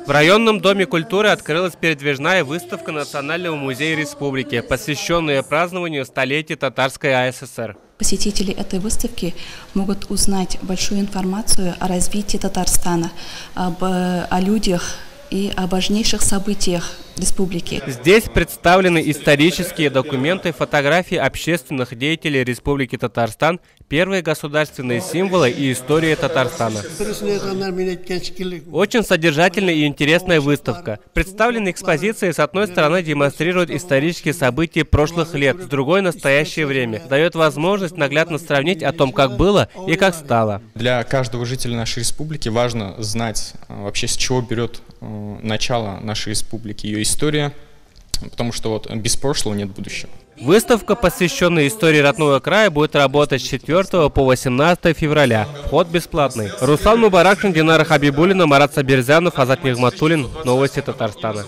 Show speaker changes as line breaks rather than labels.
В районном доме культуры открылась передвижная выставка Национального музея республики, посвященная празднованию столетия Татарской АССР.
Посетители этой выставки могут узнать большую информацию о развитии Татарстана, о людях и о важнейших событиях республики.
Здесь представлены исторические документы, фотографии общественных деятелей Республики Татарстан, первые государственные символы и история Татарстана. Очень содержательная и интересная выставка. Представленные экспозиции с одной стороны демонстрируют исторические события прошлых лет, с другой — настоящее время. Дает возможность наглядно сравнить о том, как было и как стало.
Для каждого жителя нашей республики важно знать вообще, с чего берет начало нашей республики, ее история, потому что вот без прошлого нет будущего.
Выставка, посвященная истории родного края, будет работать с 4 по 18 февраля. Вход бесплатный. Руслан Мубаракшин, Динара Хабибуллина, Марат Сабирзянов, Азат Нигматуллин. Новости Татарстана.